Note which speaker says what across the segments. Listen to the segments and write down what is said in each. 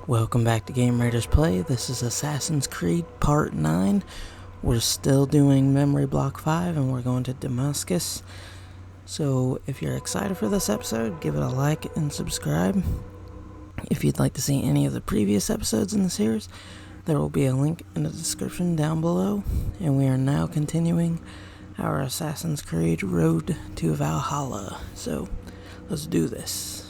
Speaker 1: Welcome back to GameRaidersPlay. This is Assassin's Creed Part 9. We're still doing Memory Block 5 and we're going to Damascus. So if you're excited for this episode, give it a like and subscribe. If you'd like to see any of the previous episodes in the series, there will be a link in the description down below. And we are now continuing our Assassin's Creed Road to Valhalla. So let's do this.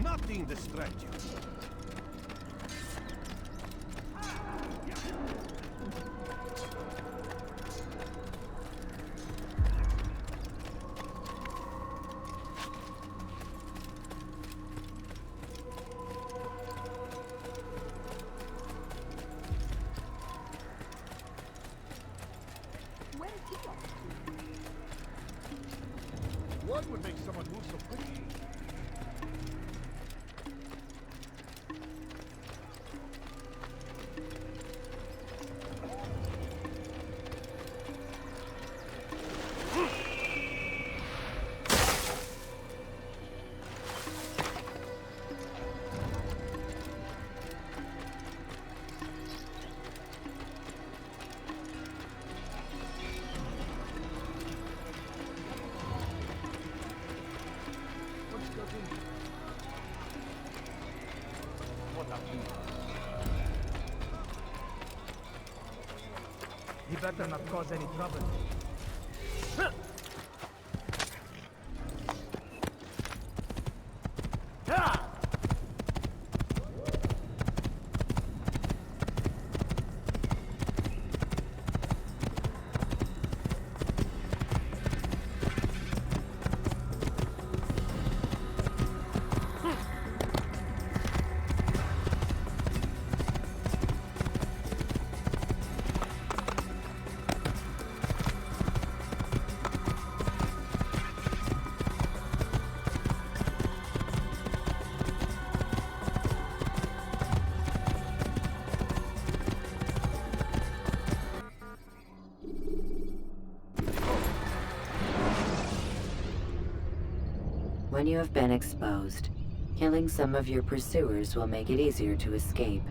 Speaker 2: Nothing distract you. What would make someone move so quickly?
Speaker 3: You better not cause any trouble.
Speaker 4: When you have been exposed, killing some of your pursuers will make it easier to escape.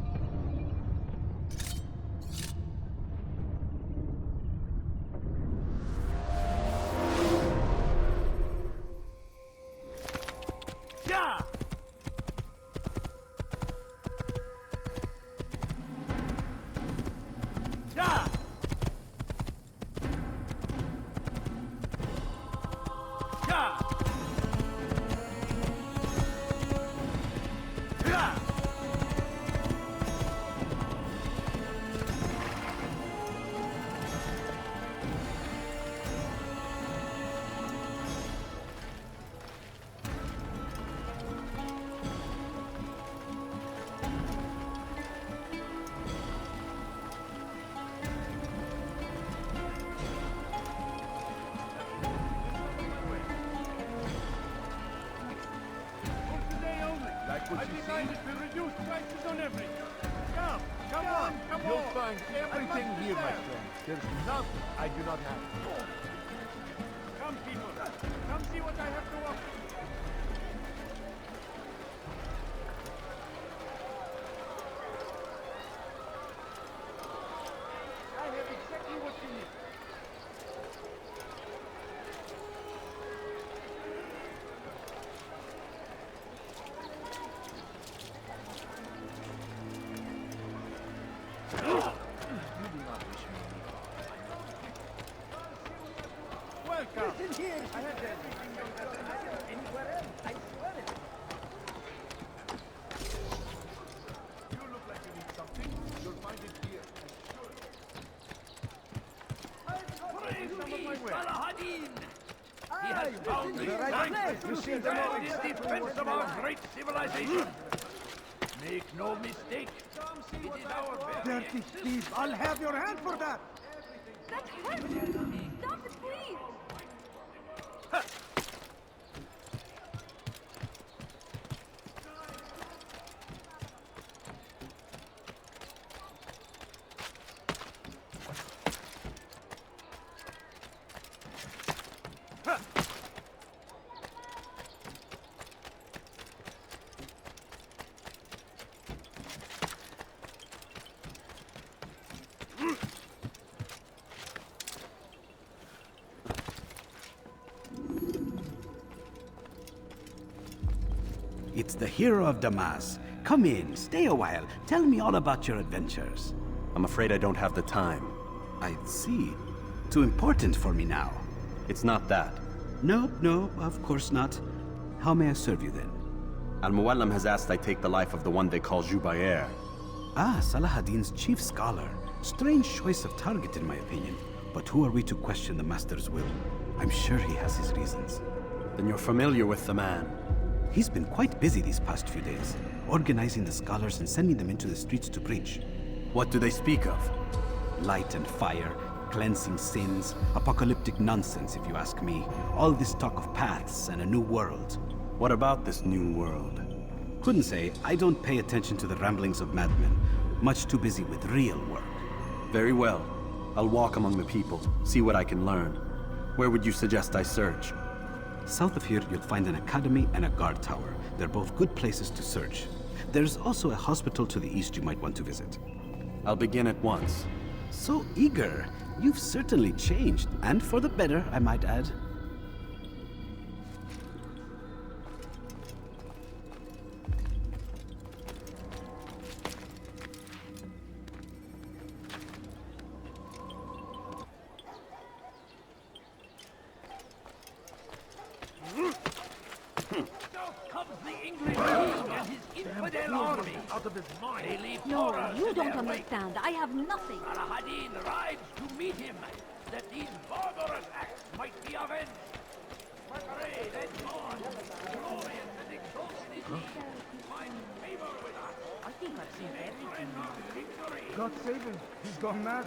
Speaker 2: I decided to reduce prices on everything. Come on. You'll find everything here, my friend. There's nothing I do not have. Come, people. Come see what I have to offer. I have exactly what you need. He has found the right place to stand in defense of our great civilization. Make no mistake, it is our very
Speaker 3: Dirty thief! I'll have your hand for that!
Speaker 5: That hurts! Stop it, please!
Speaker 6: it's the hero of Damascus. Come in, stay a while. Tell me all about your adventures.
Speaker 7: I'm afraid I don't have the time.
Speaker 6: I see. Too important for me now.
Speaker 7: It's not that.
Speaker 6: No, of course not. How may I serve you then?
Speaker 7: Al-Muallim has asked I take the life of the one they call Jubair.
Speaker 6: Ah, Salahadin's chief scholar. Strange choice of target in my opinion. But who are we to question the Master's will? I'm sure he has his reasons.
Speaker 7: Then you're familiar with the man.
Speaker 6: He's been quite busy these past few days, organizing the scholars and sending them into the streets to preach.
Speaker 7: What do they speak of?
Speaker 6: Light and fire, cleansing sins, apocalyptic nonsense if you ask me. All this talk of paths and a new world.
Speaker 7: What about this new world?
Speaker 6: Couldn't say. I don't pay attention to the ramblings of madmen. Much too busy with real work.
Speaker 7: Very well. I'll walk among the people, see what I can learn. Where would you suggest I search?
Speaker 6: South of here, you'll find an academy and a guard tower. They're both good places to search. There's also a hospital to the east you might want to visit.
Speaker 7: I'll begin at once.
Speaker 6: So eager. You've certainly changed, and for the better, I might add.
Speaker 5: No, you don't understand. I have nothing.
Speaker 2: Al-Hadin rides to meet him, that these barbarous acts might be avenged. Parade and on, glorious and exalted is he, find favor with us.
Speaker 3: I think I've seen everything.
Speaker 2: Victory.
Speaker 3: God save him. He's gone mad.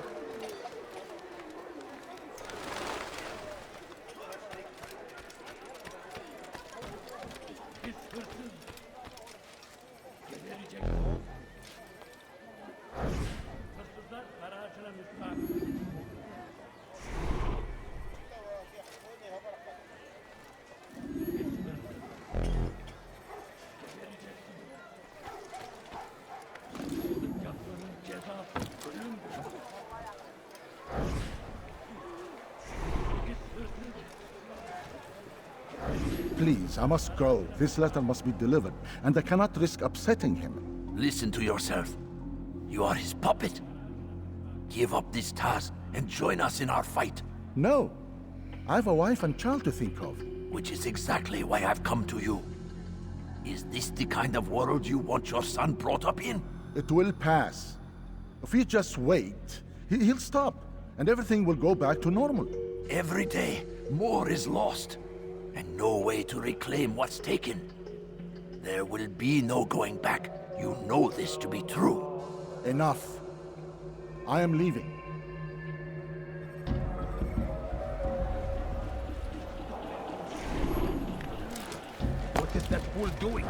Speaker 8: Please, I must go. This letter must be delivered, and I cannot risk upsetting him.
Speaker 9: Listen to yourself. You are his puppet. Give up this task and join us in our fight.
Speaker 8: No. I have a wife and child to think of.
Speaker 9: Which is exactly why I've come to you. Is this the kind of world you want your son brought up in?
Speaker 8: It will pass. If we just wait, he'll stop, and everything will go back to normal.
Speaker 9: Every day, more is lost, and no way to reclaim what's taken. There will be no going back. You know this to be true.
Speaker 8: Enough. I am leaving.
Speaker 2: What is that fool doing?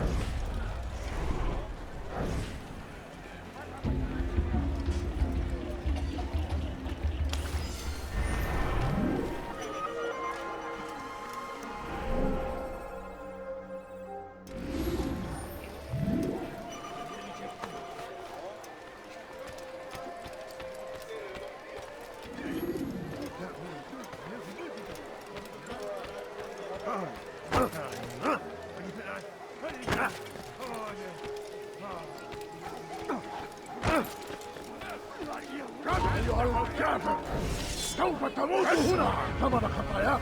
Speaker 3: سوف تموت هنا ثمن خطاياك.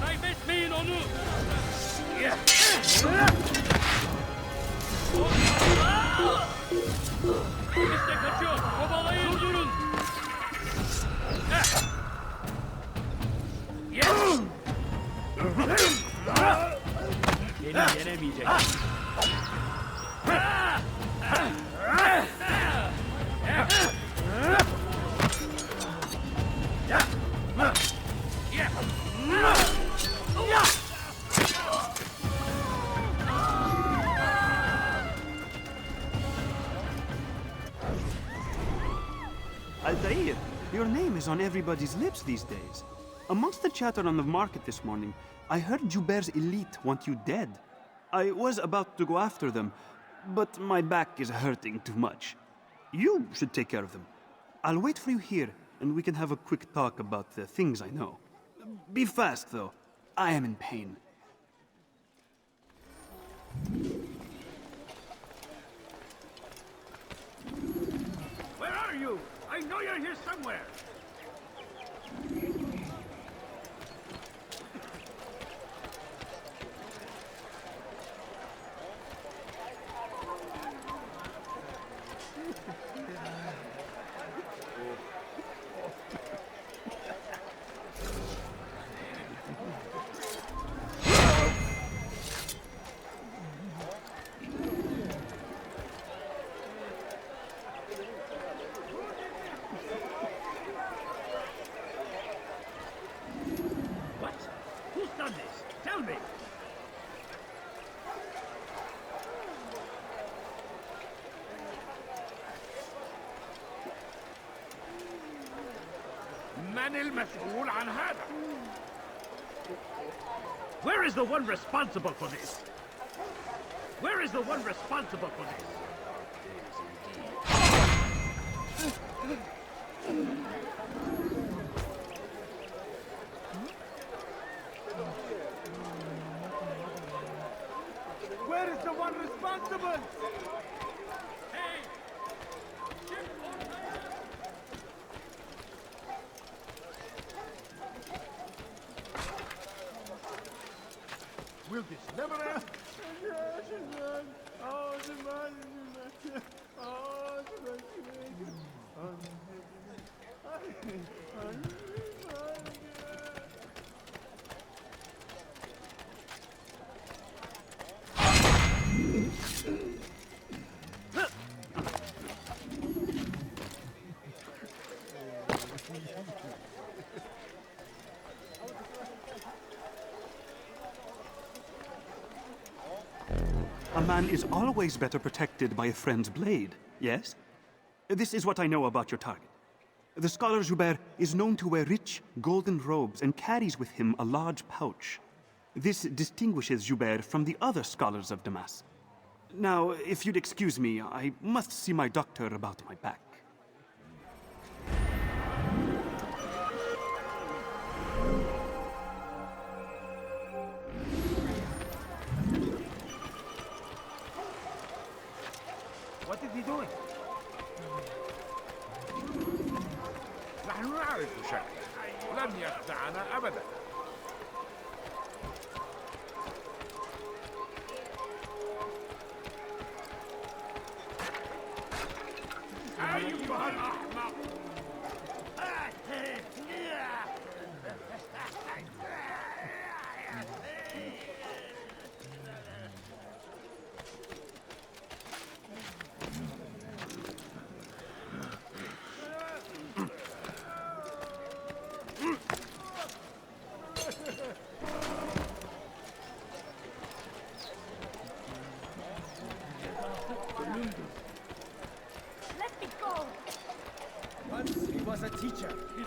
Speaker 2: Kaybetmeyin onu. İşte kaçıyor. Kovalayın durun. Beni yenemeyecek.
Speaker 10: Altaïr, your name is on everybody's lips these days. Amongst the chatter on the market this morning, I heard Jubair's elite want you dead. I was about to go after them, but my back is hurting too much. You should take care of them. I'll wait for you here, and we can have a quick talk about the things I know. Be fast, though. I am in pain.
Speaker 2: Where are you? I know you're here somewhere. المسؤول عن هذا. Where is the one responsible for this? Where is the one responsible for this? Where is the one responsible? Will this never end?
Speaker 10: A man is always better protected by a friend's blade, yes? This is what I know about your target. The scholar Jubair is known to wear rich, golden robes and carries with him a large pouch. This distinguishes Jubair from the other scholars of Damascus. Now, if you'd excuse me, I must see my doctor about my back.
Speaker 2: What is he doing? نحن نعرف شيء لن يخدعنا أبدا. أيها الأحمق!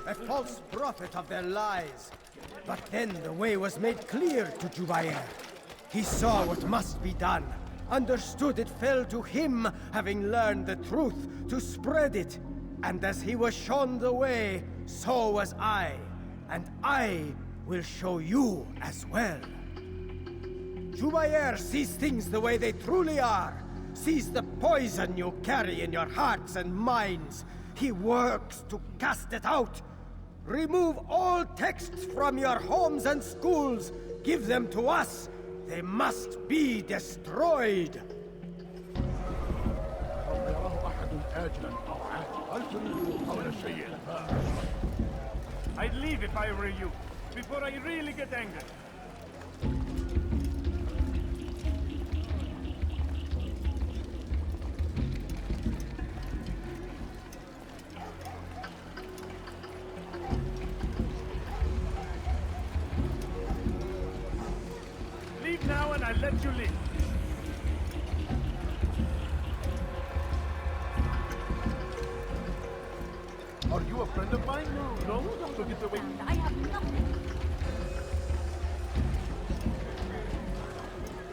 Speaker 11: A false prophet of their lies. But then the way was made clear to Jubair. He saw what must be done, understood it fell to him, having learned the truth, to spread it. And as he was shown the way, so was I. And I will show you as well. Jubair sees things the way they truly are, sees the poison you carry in your hearts and minds. He works to cast it out. Remove all texts from your homes and schools. Give them to us. They must be destroyed.
Speaker 2: I'd leave if I were you, before I really get angry. Leave now and I'll let you leave.
Speaker 8: Are
Speaker 2: friend of mine? No, so get away.
Speaker 5: I have nothing.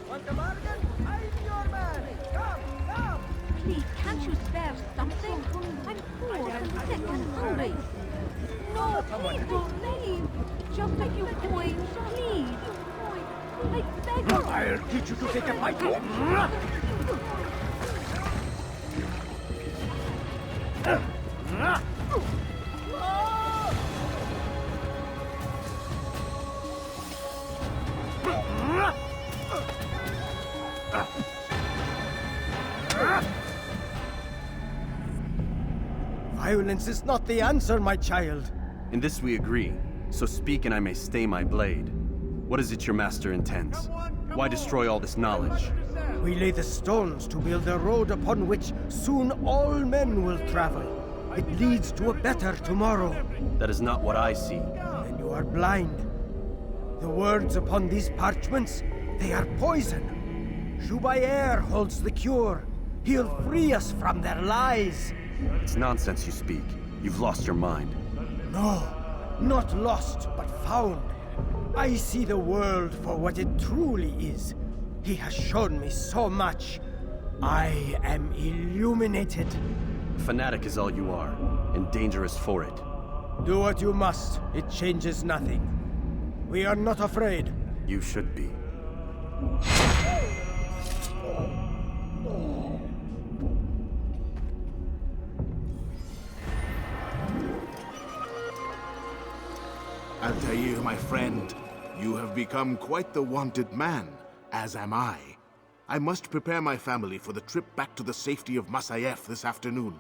Speaker 11: Want a bargain? I'm your man. Come.
Speaker 5: Please, can't you spare something? I'm poor and sick and hungry. No, please don't leave. Just a few coins, please. I beg you.
Speaker 11: I'll teach you to take a bite. Violence is not the answer, my child.
Speaker 7: In this we agree, so speak and I may stay my blade. What is it your master intends? Why destroy all this knowledge?
Speaker 11: We lay the stones to build a road upon which soon all men will travel. It leads to a better tomorrow.
Speaker 7: That is not what I see.
Speaker 11: Then you are blind. The words upon these parchments, they are poison. Jubair holds the cure. He'll free us from their lies.
Speaker 7: It's nonsense you speak. You've lost your mind.
Speaker 11: No, not lost, but found. I see the world for what it truly is. He has shown me so much. I am illuminated.
Speaker 7: A fanatic is all you are, and dangerous for it.
Speaker 11: Do what you must. It changes nothing. We are not afraid.
Speaker 7: You should be.
Speaker 12: Altaïr, my friend, you have become quite the wanted man, as am I. I must prepare my family for the trip back to the safety of Masayef this afternoon.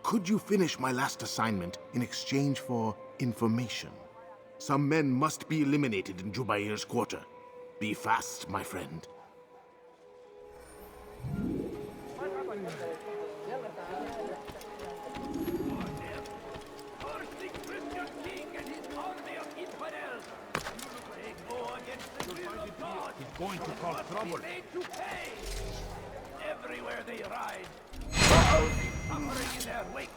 Speaker 12: Could you finish my last assignment in exchange for information? Some men must be eliminated in Jubair's quarter. Be fast, my friend.
Speaker 2: Going to cause trouble.
Speaker 9: Everywhere they ride, suffering in their wake.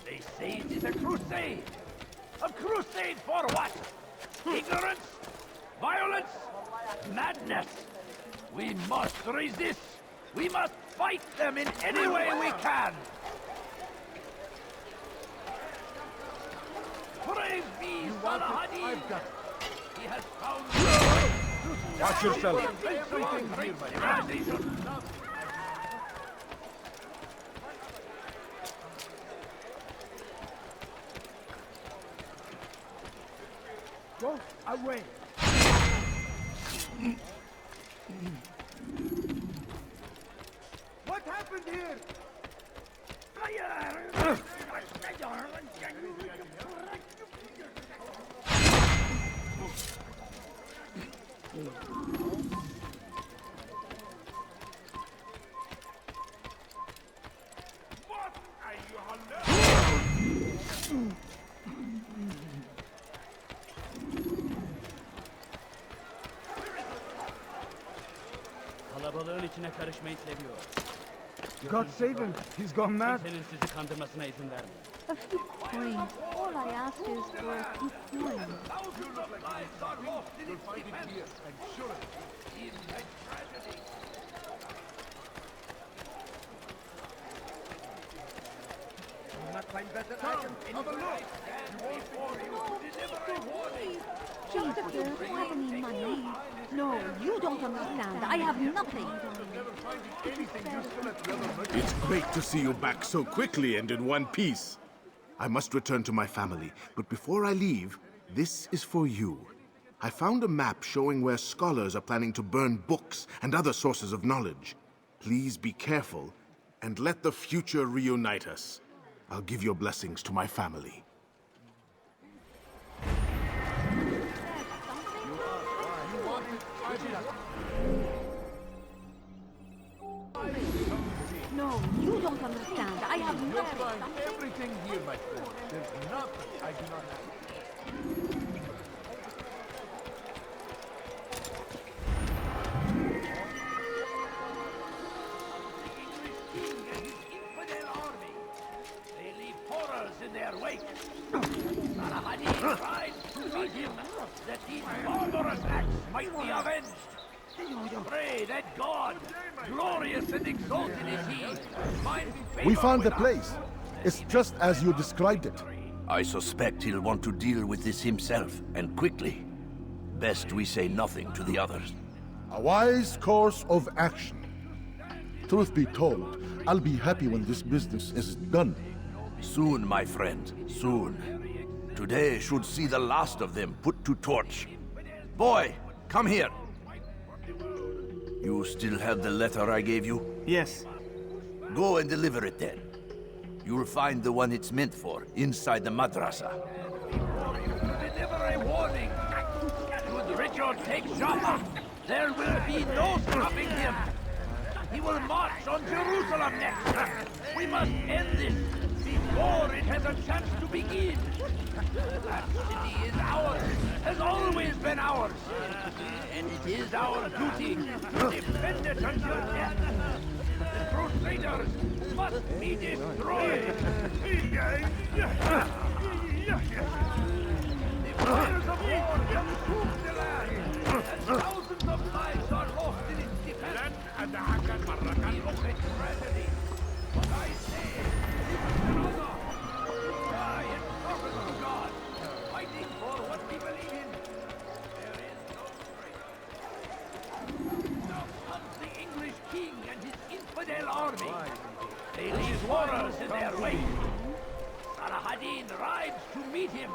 Speaker 9: They say it is a crusade. A crusade for what? Ignorance? Violence? Madness? We must resist. We must fight them in any way we can. Praise be Salahadin. He has found.
Speaker 2: Watch yourself. Everything here, my friend.
Speaker 11: Go away.
Speaker 2: What happened here?
Speaker 13: Kalabalığın içine karışmayı seviyor.
Speaker 3: God save him. He's gone mad.
Speaker 13: Kimsenin sizi kandırmasına izin vermeyin.
Speaker 5: A few coins. All I ask is for a few coins.
Speaker 9: Thousands of lives are lost in its defense.
Speaker 2: I'm sure.
Speaker 9: In a tragedy.
Speaker 11: Not find better items anywhere.
Speaker 5: Jesus, do I have any money? No, you don't understand. I have nothing.
Speaker 12: It's great to see you back so quickly and in one piece. I must return to my family, but before I leave, this is for you. I found a map showing where scholars are planning to burn books and other sources of knowledge. Please be careful, and let the future reunite us. I'll give your blessings to my family.
Speaker 5: No, you don't understand. I have
Speaker 2: You'll
Speaker 5: nothing.
Speaker 2: find everything here, my friend. There's nothing I do not have.
Speaker 9: Infidel army. They leave horrors in their their wake. Salahadin rides to meet him, that these barbarous acts might be avenged. Pray that God, glorious and exalted is he, finds favor
Speaker 8: We found the
Speaker 9: with us.
Speaker 8: place. It's just as you described it.
Speaker 14: I suspect he'll want to deal with this himself, and quickly. Best we say nothing to the others.
Speaker 8: A wise course of action. Truth be told, I'll be happy when this business is done.
Speaker 14: Soon, my friend, soon. Today should see the last of them put to torch. Boy, come here. You still have the letter I gave you?
Speaker 10: Yes.
Speaker 14: Go and deliver it then. You'll find the one it's meant for inside the madrasa.
Speaker 9: Deliver a warning. Should Richard take Jaffa, there will be no stopping him. He will march on Jerusalem next. We must end this before it has a chance to begin. That city is ours, has always been ours. And it is our duty to defend it until death. The Crusaders must be destroyed. The fires of war consume the land, and thousands of lives are lost in its defense. The tragedy. What I say is another. Die in service to God, fighting for what we believe in. There is no traitor. Now comes the English king and his infidel army. They leave warriors in their wake. Salahadin rides to meet him.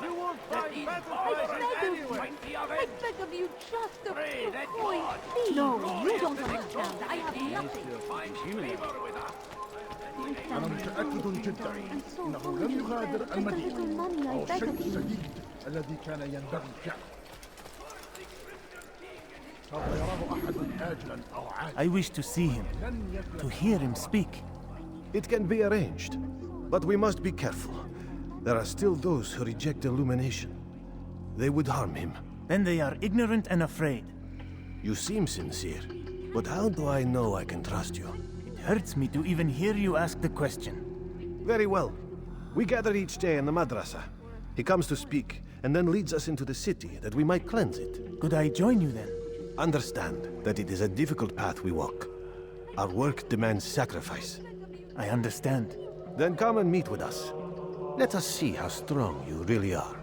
Speaker 9: That these barbarous acts might be
Speaker 5: I
Speaker 9: avenged.
Speaker 5: beg of you, just a
Speaker 9: Pray that
Speaker 5: point,
Speaker 9: God,
Speaker 5: please. No, you don't
Speaker 9: glorious and
Speaker 5: understand. I have
Speaker 9: exalted
Speaker 5: nothing.
Speaker 9: find favor with us.
Speaker 8: أنا متأكد جدا أنه لم يغادر المدينة أو الشيء الجديد الذي كان ينبغي فعله. سوف يراه أحد آجلا أو عاجلا.
Speaker 15: I wish to see him, to hear him speak.
Speaker 16: It can be arranged, but we must be careful. There are still those who reject illumination. They would harm him.
Speaker 15: Then they are ignorant and afraid.
Speaker 16: You seem sincere, but how do I know I can trust you?
Speaker 15: It hurts me to even hear you ask the question.
Speaker 16: Very well. We gather each day in the madrasa. He comes to speak, and then leads us into the city, that we might cleanse it.
Speaker 15: Could I join you then?
Speaker 16: Understand that it is a difficult path we walk. Our work demands sacrifice.
Speaker 15: I understand.
Speaker 16: Then come and meet with us. Let us see how strong you really are.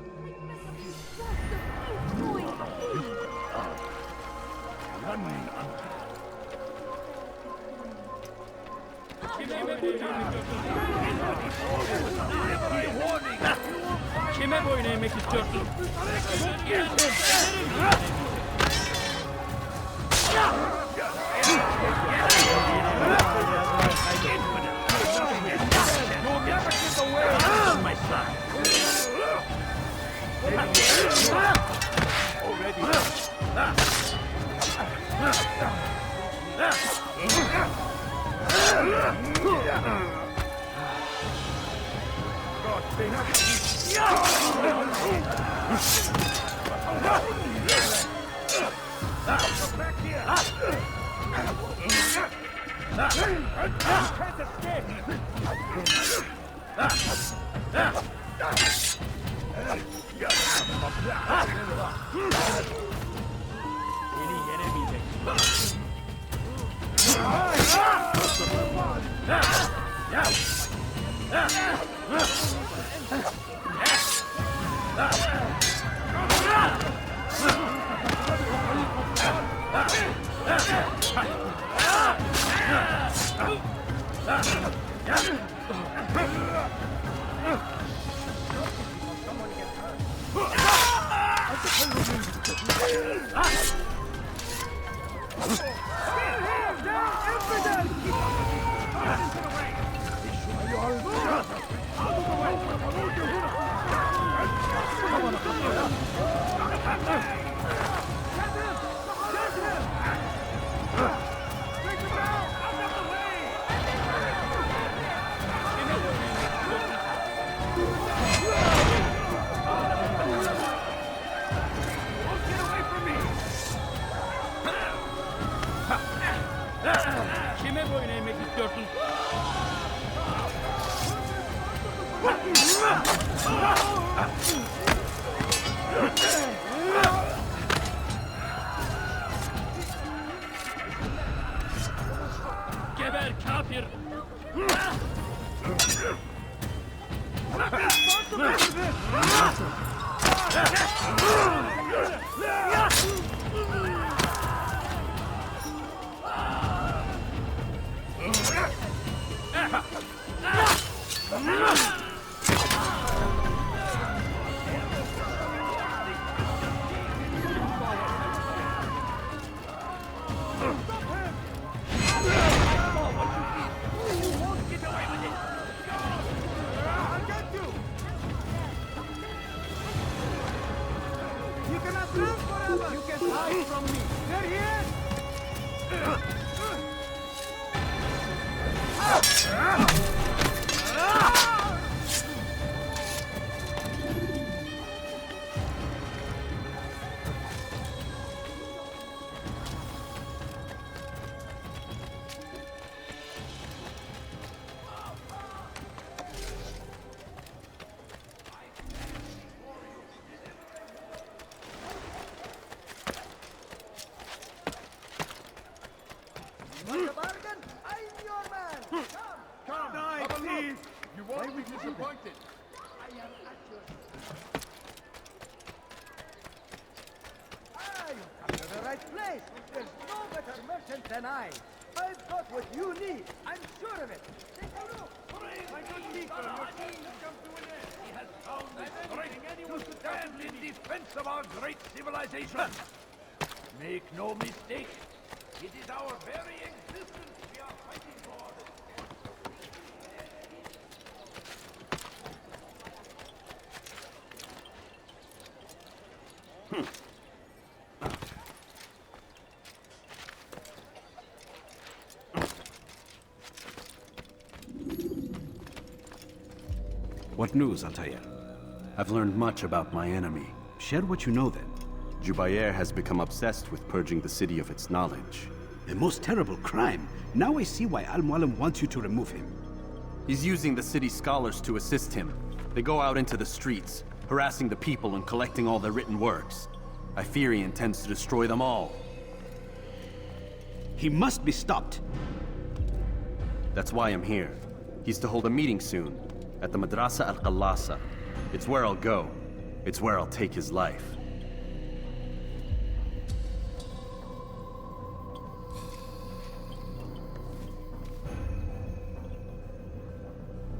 Speaker 13: Kime boyun eğmek istiyorsun?
Speaker 9: You'll never get away from my son.
Speaker 13: Kime boyun eğmek istiyorsun? Geber kafir!
Speaker 11: Than I've got what you need. I'm sure of it. Take a look. My good people, your team has come to an end.
Speaker 9: He has found the strength to stand in defense of our great civilization. Make no mistake, it is our very existence we are fighting for.
Speaker 6: What news, Altaïr?
Speaker 7: I've learned much about my enemy.
Speaker 6: Share what you know then.
Speaker 7: Jubair has become obsessed with purging the city of its knowledge.
Speaker 6: A most terrible crime. Now I see why Al-Mualim wants you to remove him.
Speaker 7: He's using the city scholars to assist him. They go out into the streets, harassing the people and collecting all their written works. I fear he intends to destroy them all.
Speaker 6: He must be stopped.
Speaker 7: That's why I'm here. He's to hold a meeting soon, at the Madrasa Al-Qallasa. It's where I'll go. It's where I'll take his life.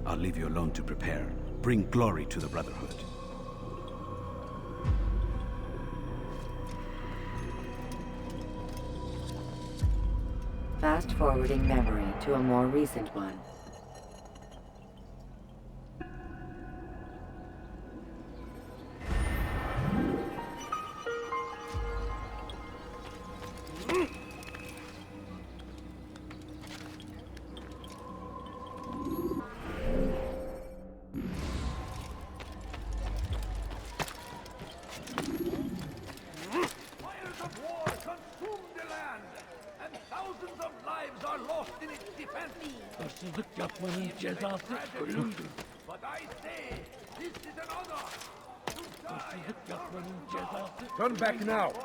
Speaker 6: I'll leave you alone to prepare. Bring glory to the Brotherhood.
Speaker 4: Fast-forwarding memory to a more recent one.
Speaker 13: Hırsızlık yapmanın cezası ölümdür. Hırsızlık yapmanın cezası...
Speaker 2: Turn back now.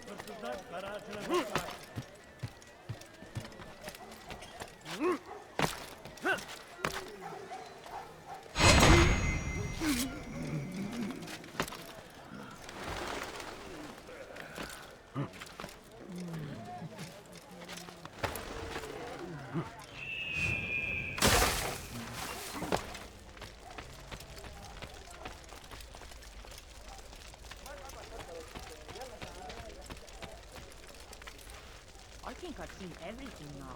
Speaker 13: Hırsızlar garajına bakar.
Speaker 17: I think I've seen everything now.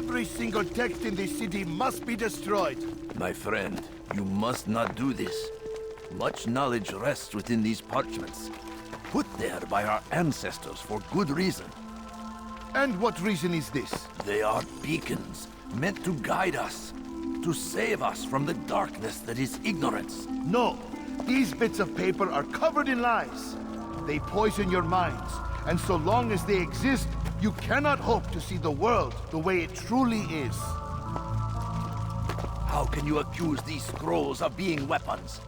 Speaker 14: Every single text in this city must be destroyed. My friend, you must not do this. Much knowledge rests within these parchments, put there by our ancestors for good reason.
Speaker 12: And what reason is this?
Speaker 14: They are beacons, meant to guide us, to save us from the darkness that is ignorance.
Speaker 12: No, these bits of paper are covered in lies. They poison your minds, and so long as they exist, you cannot hope to see the world the way it truly is.
Speaker 14: How can you accuse these scrolls of being weapons?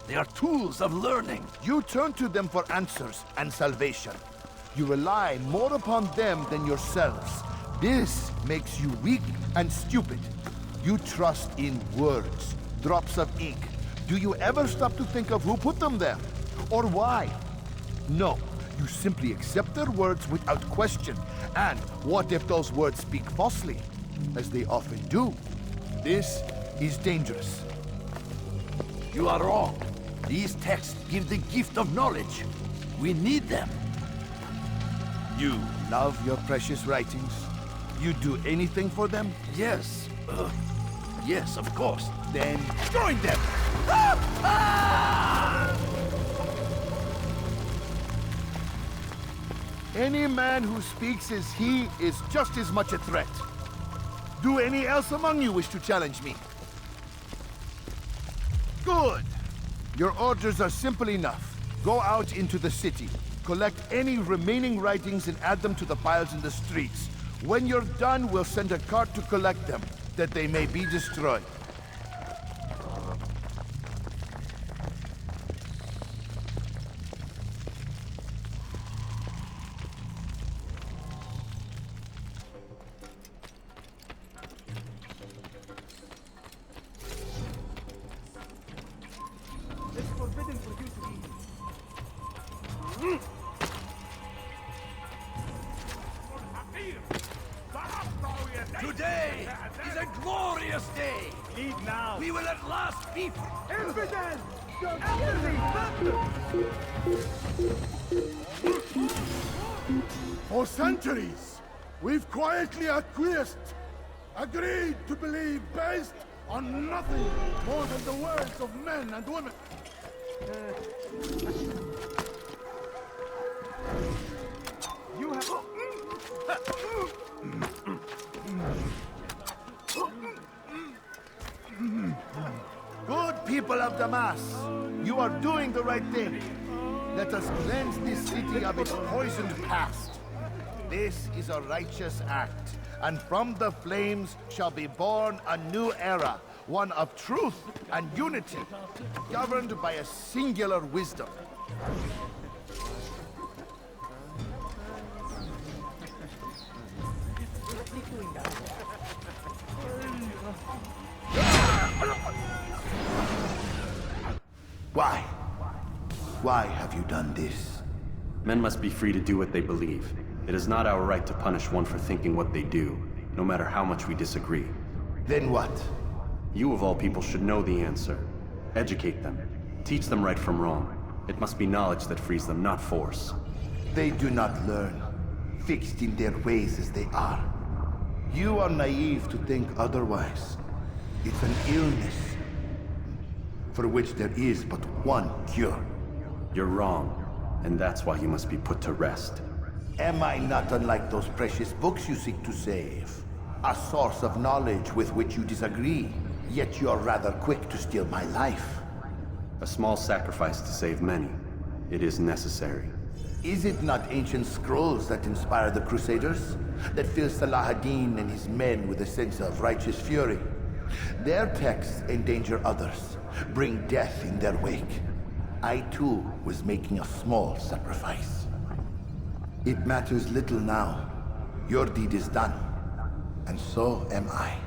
Speaker 14: They are tools of learning.
Speaker 12: You turn to them for answers and salvation. You rely more upon them than yourselves. This makes you weak and stupid. You trust in words, drops of ink. Do you ever stop to think of who put them there? Or why? No. You simply accept their words without question. And what if those words speak falsely? As they often do. This is dangerous.
Speaker 14: You are wrong. These texts give the gift of knowledge. We need them.
Speaker 12: You love your precious writings? You'd do anything for them?
Speaker 14: Yes. Yes, of course.
Speaker 12: Then join them! Any man who speaks as he is just as much a threat. Do any else among you wish to challenge me? Good. Your orders are simple enough. Go out into the city, collect any remaining writings and add them to the piles in the streets. When you're done, we'll send a cart to collect them, that they may be destroyed.
Speaker 14: Today is a glorious day.
Speaker 2: Leave now.
Speaker 14: We will at last be...
Speaker 2: Evidence!
Speaker 8: For centuries, we've quietly acquiesced, agreed to believe based on nothing more than the words of men and women.
Speaker 3: You have...
Speaker 12: Good people of Damascus, you are doing the right thing. Let us cleanse this city of its poisoned past. This is a righteous act, and from the flames shall be born a new era, one of truth and unity, governed by a singular wisdom. Why? Why have you done this?
Speaker 7: Men must be free to do what they believe. It is not our right to punish one for thinking what they do, no matter how much we disagree.
Speaker 12: Then what?
Speaker 7: You of all people should know the answer. Educate them. Teach them right from wrong. It must be knowledge that frees them, not force.
Speaker 12: They do not learn, fixed in their ways as they are. You are naive to think otherwise. It's an illness, for which there is but one cure.
Speaker 7: You're wrong, and that's why you must be put to rest.
Speaker 12: Am I not unlike those precious books you seek to save? A source of knowledge with which you disagree, yet you are rather quick to steal my life.
Speaker 7: A small sacrifice to save many. It is necessary.
Speaker 12: Is it not ancient scrolls that inspire the Crusaders? That fill Salah ad-Din and his men with a sense of righteous fury? Their texts endanger others, bring death in their wake. I too was making a small sacrifice. It matters little now. Your deed is done, and so am I.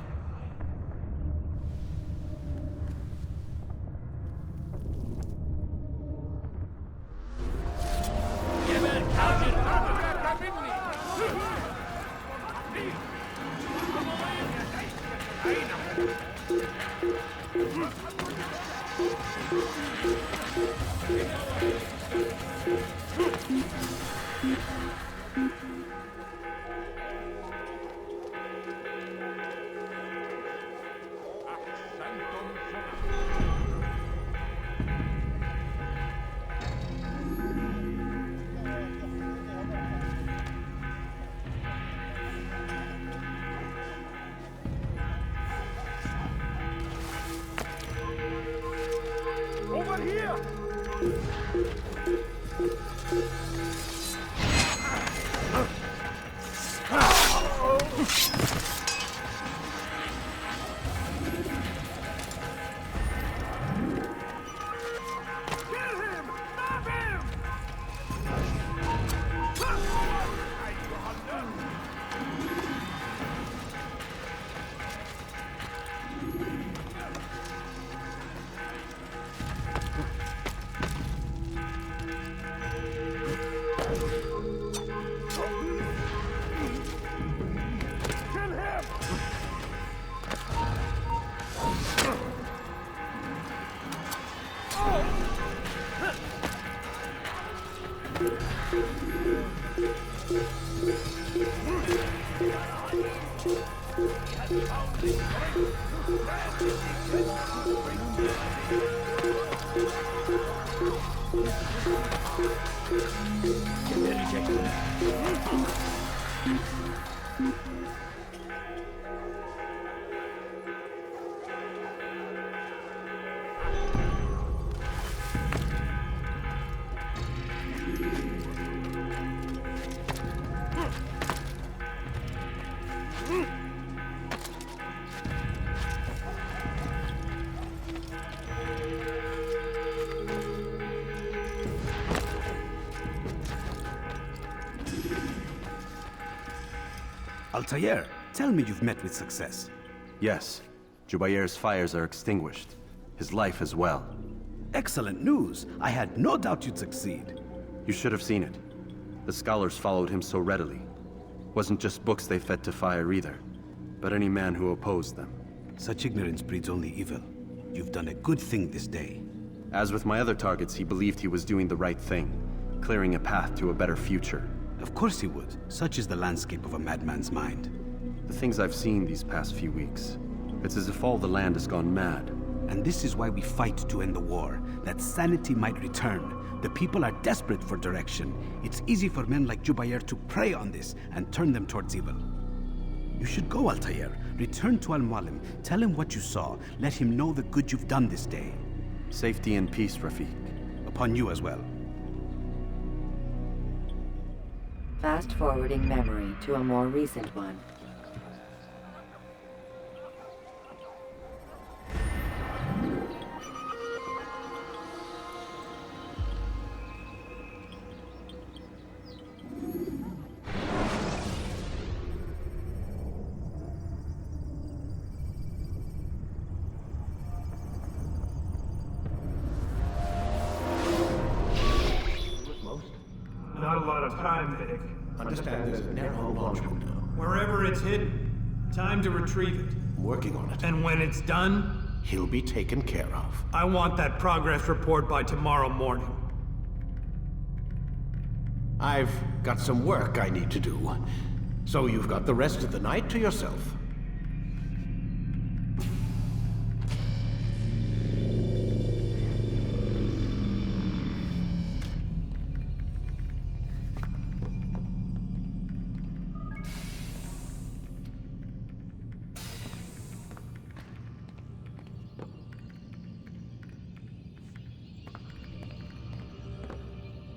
Speaker 2: Over here!
Speaker 6: Altaïr, tell me you've met with success.
Speaker 7: Yes. Jubair's fires are extinguished. His life as well.
Speaker 6: Excellent news. I had no doubt you'd succeed.
Speaker 7: You should have seen it. The scholars followed him so readily. Wasn't just books they fed to fire either, but any man who opposed them.
Speaker 6: Such ignorance breeds only evil. You've done a good thing this day.
Speaker 7: As with my other targets, he believed he was doing the right thing, clearing a path to a better future.
Speaker 6: Of course he would. Such is the landscape of a madman's mind.
Speaker 7: The things I've seen these past few weeks, it's as if all the land has gone mad.
Speaker 6: And this is why we fight to end the war, that sanity might return. The people are desperate for direction. It's easy for men like Jubair to prey on this and turn them towards evil. You should go, Altaïr. Return to Al-Mualim. Tell him what you saw. Let him know the good you've done this day.
Speaker 7: Safety and peace, Rafiq.
Speaker 6: Upon you as well.
Speaker 4: Fast-forwarding memory to a more recent one.
Speaker 18: Not a lot of time, Vidic.
Speaker 16: Understand there's a narrow launch window.
Speaker 18: Wherever it's hidden, time to retrieve it.
Speaker 16: I'm working on it.
Speaker 18: And when it's done,
Speaker 16: He'll be taken care of.
Speaker 18: I want that progress report by tomorrow morning.
Speaker 16: I've got some work I need to do. So you've got the rest of the night to yourself.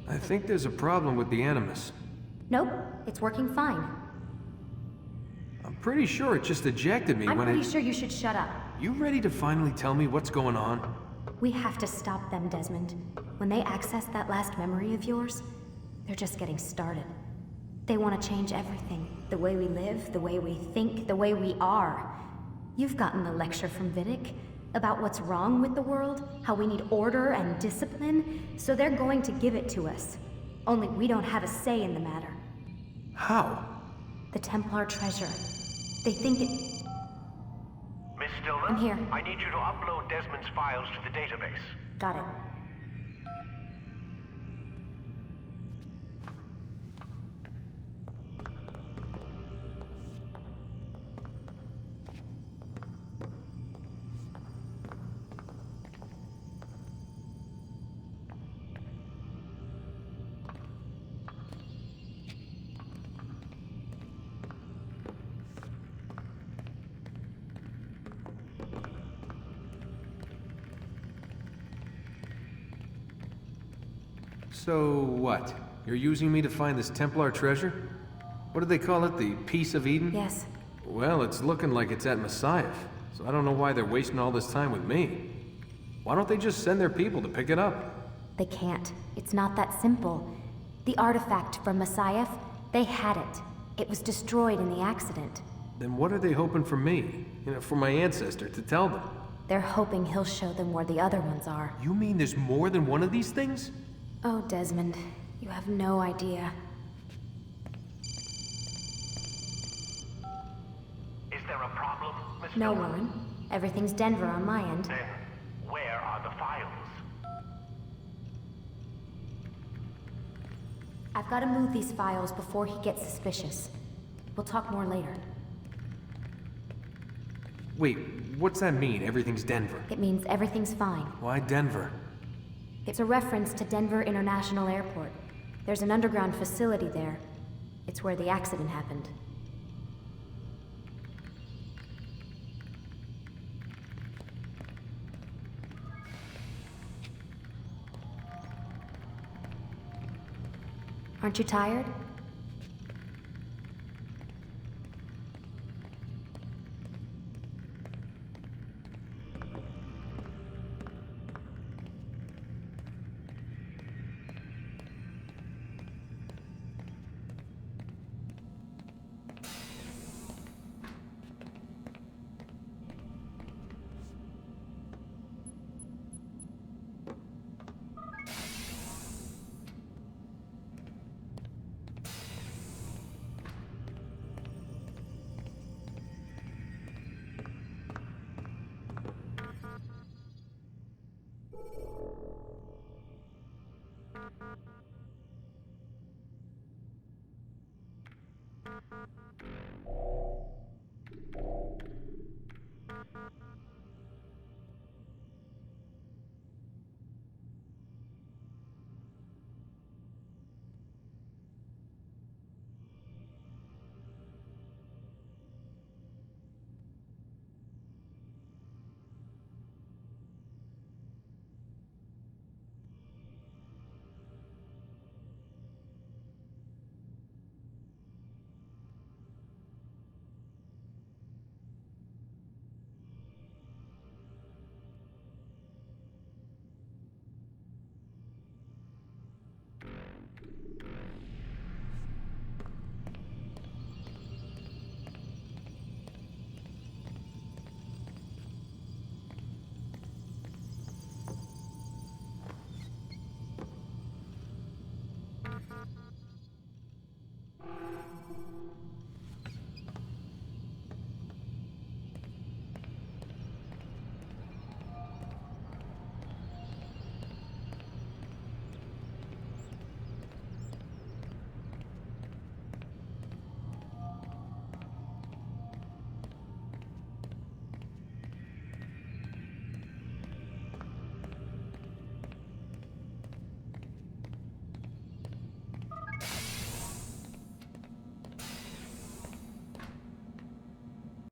Speaker 19: I think there's a problem with the Animus.
Speaker 20: Nope, it's working fine.
Speaker 19: I'm pretty sure it just ejected me
Speaker 20: I'm
Speaker 19: when
Speaker 20: pretty sure you should shut up.
Speaker 19: You ready to finally tell me what's going on?
Speaker 20: We have to stop them, Desmond. When they access that last memory of yours, they're just getting started. They want to change everything. The way we live, the way we think, the way we are. You've gotten the lecture from Vidic about what's wrong with the world, how we need order and discipline, so they're going to give it to us. Only we don't have a say in the matter.
Speaker 19: How?
Speaker 20: The Templar treasure. They think it...
Speaker 21: Miss Stillman?
Speaker 20: I'm here.
Speaker 21: I need you to upload Desmond's files to the database.
Speaker 20: Got it.
Speaker 19: So what? You're using me to find this Templar treasure? What do they call it? The Piece of Eden?
Speaker 20: Yes.
Speaker 19: Well, it's looking like it's at Messiah, so I don't know why they're wasting all this time with me. Why don't they just send their people to pick it up?
Speaker 20: They can't. It's not that simple. The artifact from Messiah, they had it. It was destroyed in the accident.
Speaker 19: Then what are they hoping for me? You know, for my ancestor to tell them?
Speaker 20: They're hoping he'll show them where the other ones are.
Speaker 19: You mean there's more than one of these things?
Speaker 20: Oh, Desmond, you have no idea.
Speaker 21: Is there a problem, Miss
Speaker 20: No,
Speaker 21: Miller?
Speaker 20: Warren. Everything's Denver on my end.
Speaker 21: Then, where are the files?
Speaker 20: I've got to move these files before he gets suspicious. We'll talk more later.
Speaker 19: Wait, what's that mean, everything's Denver?
Speaker 20: It means everything's fine.
Speaker 19: Why Denver?
Speaker 20: It's a reference to Denver International Airport. There's an underground facility there. It's where the accident happened. Aren't you tired?